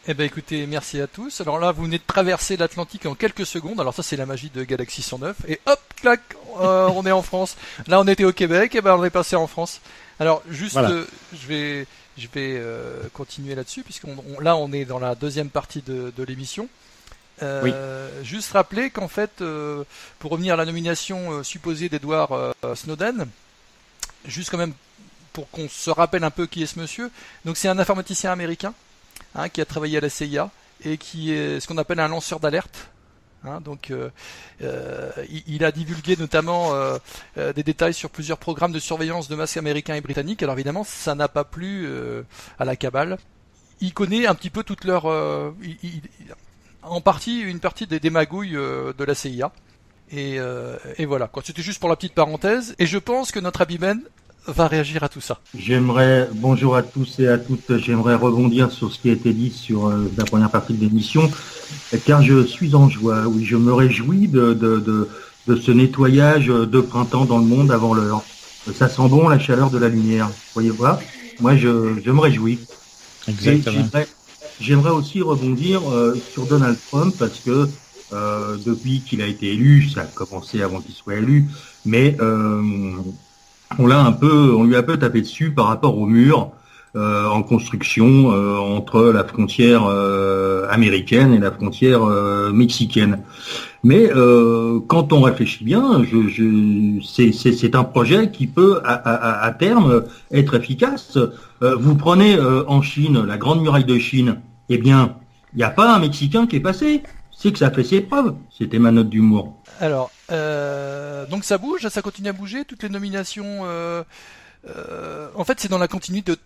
Eh ben écoutez, merci à tous. Alors là, vous venez de traverser l'Atlantique en quelques secondes. Alors ça, c'est la magie de Galaxy 109. Et hop, clac, on est en France. Là, on était au Québec, et ben on est passé en France. Alors juste, Voilà. je vais continuer là-dessus là, on est dans la deuxième partie de l'émission. Oui. Juste rappeler qu'en fait, pour revenir à la nomination supposée d'Edward Snowden, juste quand même pour qu'on se rappelle un peu qui est ce monsieur. Donc c'est un informaticien américain qui a travaillé à la CIA et qui est ce qu'on appelle un lanceur d'alerte. Il a divulgué notamment des détails sur plusieurs programmes de surveillance de masse américains et britanniques. Alors évidemment, ça n'a pas plu à la cabale. Il connaît un petit peu toute leur, en partie, une partie des magouilles de la CIA. Et voilà. C'était juste pour la petite parenthèse. Et je pense que notre ami Ben va réagir à tout ça. Bonjour à tous et à toutes, j'aimerais rebondir sur ce qui a été dit sur la première partie de l'émission, car je suis en joie, oui, je me réjouis de ce nettoyage de printemps dans le monde avant l'heure. Ça sent bon la chaleur de la lumière, voyez voir. Moi, je me réjouis. Exactement. J'aimerais aussi rebondir sur Donald Trump, parce que depuis qu'il a été élu, ça a commencé avant qu'il soit élu, mais on lui a un peu tapé dessus par rapport au mur en construction entre la frontière américaine et la frontière mexicaine. Mais quand on réfléchit bien, c'est un projet qui peut à terme être efficace. Vous prenez en Chine la Grande Muraille de Chine, eh bien, il n'y a pas un Mexicain qui est passé. C'est que ça fait ses preuves. C'était ma note d'humour. Alors, donc ça bouge, ça continue à bouger, toutes les nominations. En fait, c'est dans la continuité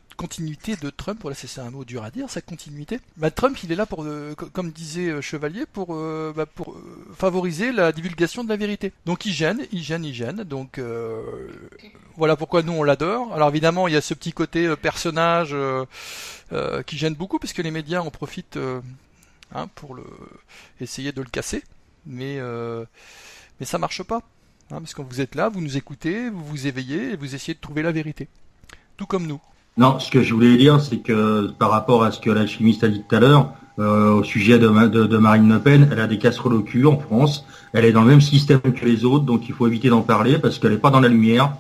de Trump. Voilà, c'est un mot dur à dire, sa continuité. Trump, il est là pour, comme disait Chevalier, pour favoriser la divulgation de la vérité. Donc il gêne. Donc voilà pourquoi nous on l'adore. Alors évidemment, il y a ce petit côté personnage qui gêne beaucoup, parce que les médias en profitent pour essayer de le casser. Mais ça marche pas. Parce que vous êtes là, vous nous écoutez, vous vous éveillez et vous essayez de trouver la vérité. Tout comme nous. Non, ce que je voulais dire, c'est que par rapport à ce que l'alchimiste a dit tout à l'heure, au sujet de Marine Le Pen, elle a des casseroles au cul en France. Elle est dans le même système que les autres, donc il faut éviter d'en parler parce qu'elle n'est pas dans la lumière.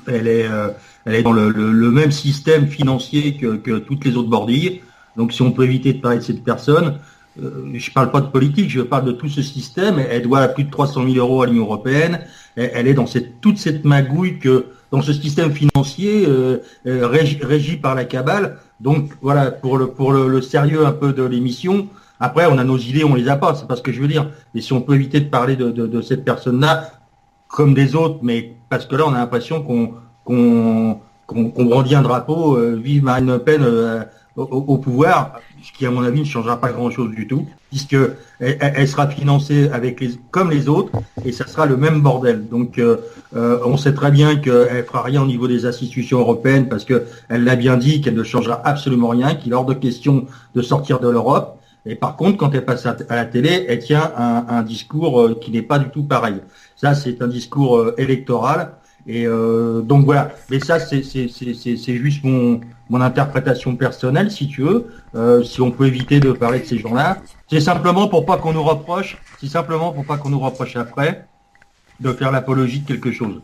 Elle est dans le même système financier que toutes les autres bordilles. Donc si on peut éviter de parler de cette personne, je parle pas de politique, je parle de tout ce système. Elle doit plus de 300 000 euros à l'Union européenne. Elle est dans toute cette magouille dans ce système financier régi par la cabale. Donc voilà, pour le sérieux un peu de l'émission. Après, on a nos idées, on les a pas. C'est pas ce que je veux dire. Mais si on peut éviter de parler de cette personne-là comme des autres, mais parce que là, on a l'impression qu'on brandit un drapeau, vive Marine Le Pen au pouvoir, ce qui à mon avis ne changera pas grand-chose du tout, puisque elle sera financée comme les autres, et ça sera le même bordel. Donc on sait très bien qu'elle fera rien au niveau des institutions européennes, parce que elle l'a bien dit qu'elle ne changera absolument rien, qu'il est hors de question de sortir de l'Europe. Et par contre, quand elle passe à la télé, elle tient un discours qui n'est pas du tout pareil. Ça, c'est un discours électoral. Et donc voilà. Mais ça, c'est juste mon interprétation personnelle, si tu veux. Si on peut éviter de parler de ces gens-là, c'est simplement pour pas qu'on nous reproche. C'est simplement pour pas qu'on nous reproche après de faire l'apologie de quelque chose.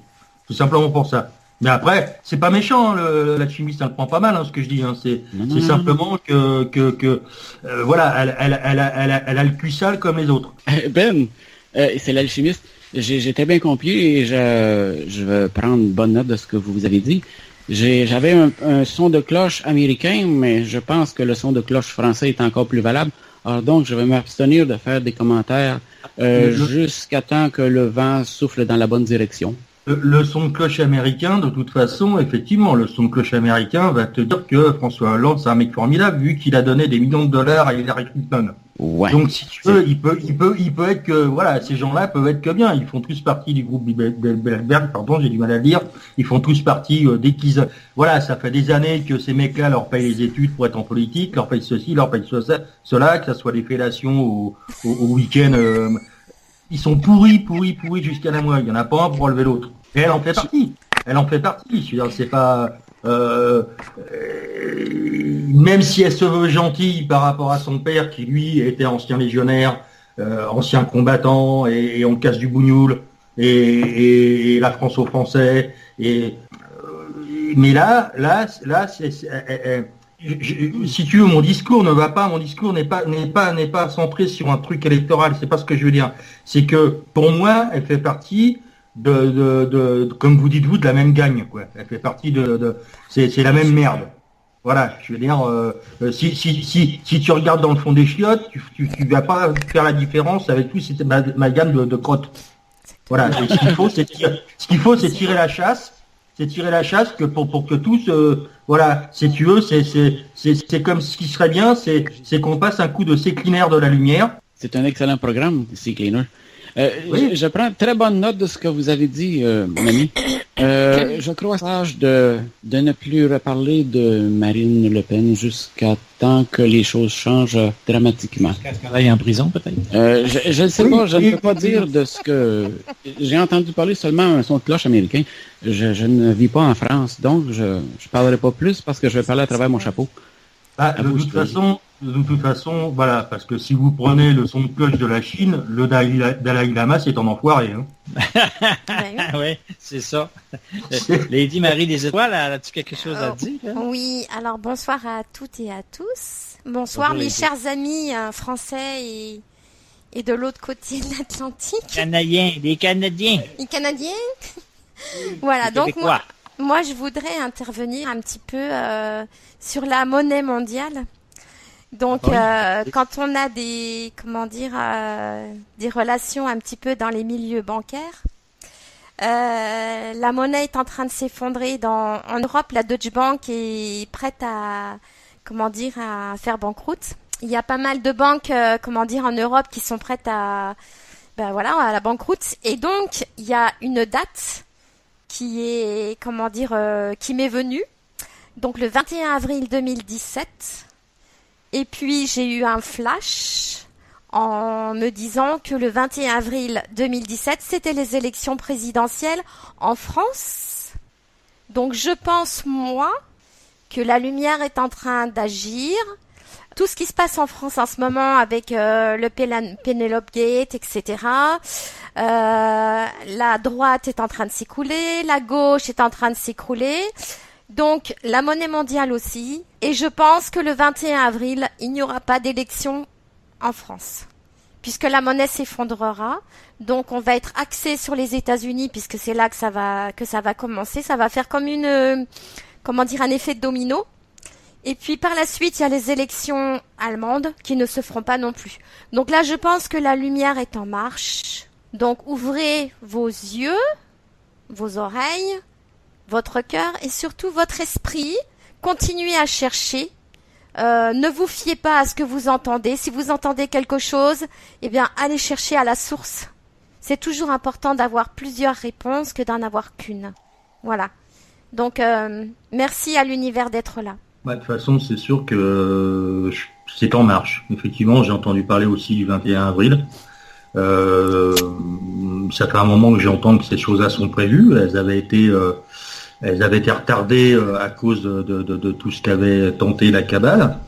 C'est simplement pour ça. Mais après, c'est pas méchant, l'alchimiste, elle le prend pas mal, ce que je dis. C'est simplement que voilà, elle a le cul sale comme les autres. Ben, c'est l'alchimiste. J'étais bien compris et je vais prendre bonne note de ce que vous avez dit. J'avais un son de cloche américain, mais je pense que le son de cloche français est encore plus valable. Alors donc, je vais m'abstenir de faire des commentaires jusqu'à temps que le vent souffle dans la bonne direction. Le son de cloche américain, de toute façon, effectivement, le son de cloche américain va te dire que François Hollande, c'est un mec formidable, vu qu'il a donné des millions de dollars à Hillary Clinton. Ouais. Donc, si tu veux, il peut être que, voilà, ces gens-là peuvent être que bien. Ils font tous partie du groupe Bilderberg, pardon, j'ai du mal à le dire. Ils font tous partie, dès qu'ils, voilà, ça fait des années que ces mecs-là leur payent les études pour être en politique, leur payent ceci, leur payent cela, que ça soit des fellations au week-end, ils sont pourris jusqu'à la moelle. Il y en a pas un pour relever l'autre. Et elle en fait partie. Je veux dire, c'est pas, même si elle se veut gentille par rapport à son père qui lui était ancien légionnaire, ancien combattant et on casse du bougnoul et la France aux Français mais là si tu veux, mon discours n'est pas centré sur un truc électoral. C'est pas ce que je veux dire. C'est que pour moi, elle fait partie de comme vous dites vous, de la même gagne, quoi. Elle fait partie c'est la même merde. Voilà, je veux dire, si tu regardes dans le fond des chiottes, tu vas pas faire la différence avec tout, c'était ma gamme de crottes. Voilà, et ce qu'il faut, c'est tirer la chasse. C'est tirer la chasse que pour que tous, voilà, si tu veux, c'est comme ce qui serait bien, c'est qu'on passe un coup de C-Cleaner de la lumière. C'est un excellent programme, C-Cleaner. Oui. Je prends très bonne note de ce que vous avez dit, mon ami. Je crois sage de ne plus reparler de Marine Le Pen jusqu'à temps que les choses changent dramatiquement. Jusqu'à ce qu'elle aille en prison, peut-être? Je ne sais pas, je ne peux pas dire de ce que... J'ai entendu parler seulement un son de cloche américain. Je ne vis pas en France, donc je ne parlerai pas plus parce que je vais parler à travers mon chapeau. De toute façon, voilà, parce que si vous prenez le son de cloche de la Chine, le Dalai Lama, c'est un enfoiré. Hein. Oui, c'est ça. Lady Marie des Étoiles, as-tu quelque chose à dire? Oui, alors bonsoir à toutes et à tous. Bonsoir mes chers amis français et de l'autre côté de l'Atlantique. Des Canadiens. Les Canadiens. Voilà, donc moi je voudrais intervenir un petit peu sur la monnaie mondiale. Donc, quand on a des relations un petit peu dans les milieux bancaires, la monnaie est en train de s'effondrer. En Europe, la Deutsche Bank est prête à faire banqueroute. Il y a pas mal de banques, en Europe qui sont prêtes à la banqueroute. Et donc, il y a une date qui est, qui m'est venue. Donc, le 21 avril 2017. Et puis, j'ai eu un flash en me disant que le 21 avril 2017, c'était les élections présidentielles en France. Donc, je pense, moi, que la lumière est en train d'agir. Tout ce qui se passe en France en ce moment avec le Penelope Gate, etc. La droite est en train de s'écrouler, la gauche est en train de s'écrouler. Donc, la monnaie mondiale aussi. Et je pense que le 21 avril, il n'y aura pas d'élection en France. Puisque la monnaie s'effondrera. Donc, on va être axé sur les États-Unis puisque c'est là que ça va commencer. Ça va faire comme un effet de domino. Et puis, par la suite, il y a les élections allemandes qui ne se feront pas non plus. Donc là, je pense que la lumière est en marche. Donc, ouvrez vos yeux, vos oreilles, votre cœur et surtout votre esprit. Continuez à chercher. Ne vous fiez pas à ce que vous entendez. Si vous entendez quelque chose, allez chercher à la source. C'est toujours important d'avoir plusieurs réponses que d'en avoir qu'une. Voilà. Donc, merci à l'univers d'être là. De toute façon, c'est sûr que c'est en marche. Effectivement, j'ai entendu parler aussi du 21 avril. Ça fait un moment que j'entends que ces choses-là sont prévues. Elles avaient été retardées à cause de tout ce qu'avait tenté la cabale,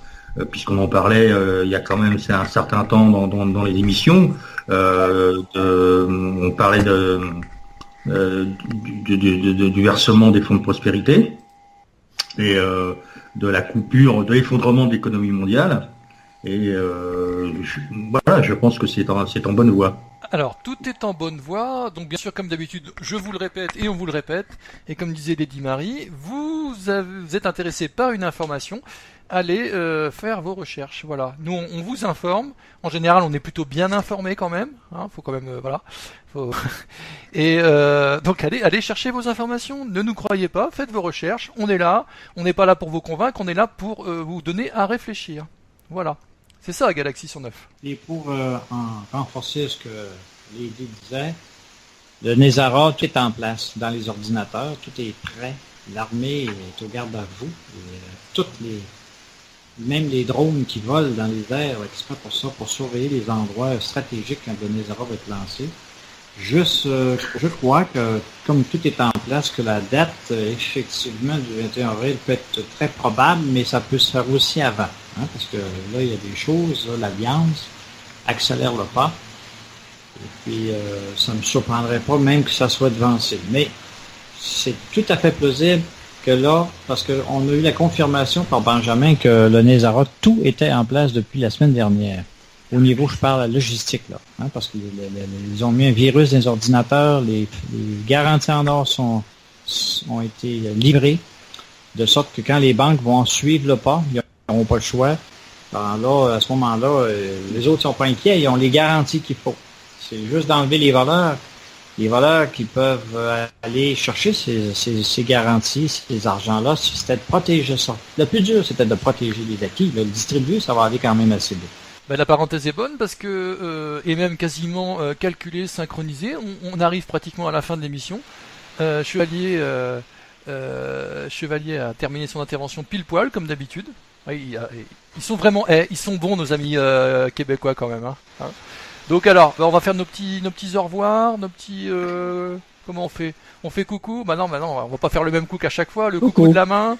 puisqu'on en parlait il y a quand même c'est un certain temps dans les émissions. On parlait du versement des fonds de prospérité et de la coupure, de l'effondrement de l'économie mondiale. Et je pense que c'est en bonne voie. Alors, tout est en bonne voie, donc bien sûr, comme d'habitude, je vous le répète et on vous le répète, et comme disait Lady Marie, vous êtes intéressé par une information, allez faire vos recherches, voilà. Nous, on vous informe, en général, on est plutôt bien informé quand même, hein, faut quand même, Et donc, allez chercher vos informations, ne nous croyez pas, faites vos recherches, on est là, on n'est pas là pour vous convaincre, on est là pour vous donner à réfléchir, voilà. C'est ça, Galaxy 109. Et pour renforcer ce que Lady disait, le Nezara, tout est en place dans les ordinateurs, tout est prêt. L'armée est au garde à vous. Même les drones qui volent dans les airs, exprès pour ça, pour surveiller les endroits stratégiques quand le Nezara va être lancé. Je crois que comme tout est en place que la date, effectivement, du 21 avril peut être très probable, mais ça peut se faire aussi avant. Hein, parce que là, il y a des choses, là, l'Alliance accélère le pas. Et puis, ça ne me surprendrait pas même que ça soit devancé. Mais c'est tout à fait plausible que là, parce qu'on a eu la confirmation par Benjamin que le Nézara, tout était en place depuis la semaine dernière. Au niveau, je parle de la logistique, là. Hein, parce qu'ils ont mis un virus dans les ordinateurs, les garanties en or ont été livrées, de sorte que quand les banques vont suivre le pas, ils n'auront pas le choix. Alors là, à ce moment-là, les autres sont pas inquiets, ils ont les garanties qu'il faut. C'est juste d'enlever les voleurs qui peuvent aller chercher ces garanties, ces argents-là, c'était de protéger ça. Le plus dur, c'était de protéger les acquis. Le distribuer, ça va aller quand même assez bien. Ben, la parenthèse est bonne parce que, et même quasiment calculé, synchronisé, on arrive pratiquement à la fin de l'émission. Chevalier a terminé son intervention pile poil, comme d'habitude. Ils sont vraiment, ils sont bons nos amis québécois quand même. Hein. Donc alors, on va faire nos petits au revoir, nos petits... comment on fait? On fait coucou? Bah non, on va pas faire le même coup qu'à chaque fois, le coucou de la main.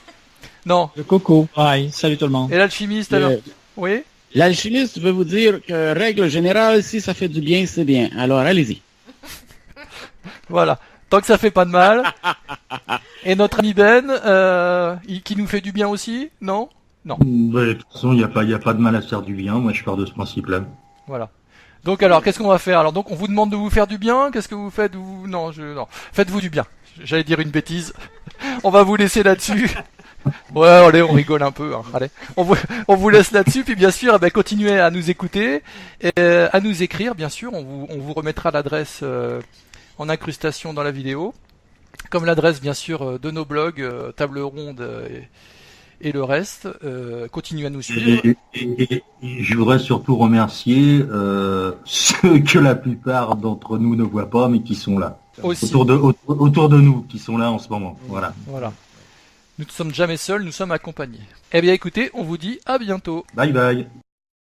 Non. Le coucou. Ouais, salut tout le monde. Et l'alchimiste alors? Oui? L'alchimiste veut vous dire que, règle générale, si ça fait du bien, c'est bien. Alors, allez-y. Voilà. Tant que ça fait pas de mal. Et notre ami Ben, qui nous fait du bien aussi? Non? Non. De toute façon, il n'y a pas de mal à se faire du bien. Moi, je pars de ce principe-là. Voilà. Donc alors, qu'est-ce qu'on va faire? Alors donc, on vous demande de vous faire du bien. Qu'est-ce que vous faites? Non. Faites-vous du bien. J'allais dire une bêtise. On va vous laisser là-dessus. Ouais, allez, on rigole un peu. Hein. Allez, on vous laisse là-dessus. Puis bien sûr, continuez à nous écouter, et à nous écrire. Bien sûr, on vous remettra l'adresse en incrustation dans la vidéo, comme l'adresse bien sûr de nos blogs, Table Ronde et le reste. Continuez à nous suivre. Et je voudrais surtout remercier ceux que la plupart d'entre nous ne voient pas, mais qui sont là. Aussi. Autour de nous, qui sont là en ce moment. Voilà. Nous ne sommes jamais seuls, nous sommes accompagnés. Eh bien écoutez, on vous dit à bientôt. Bye bye.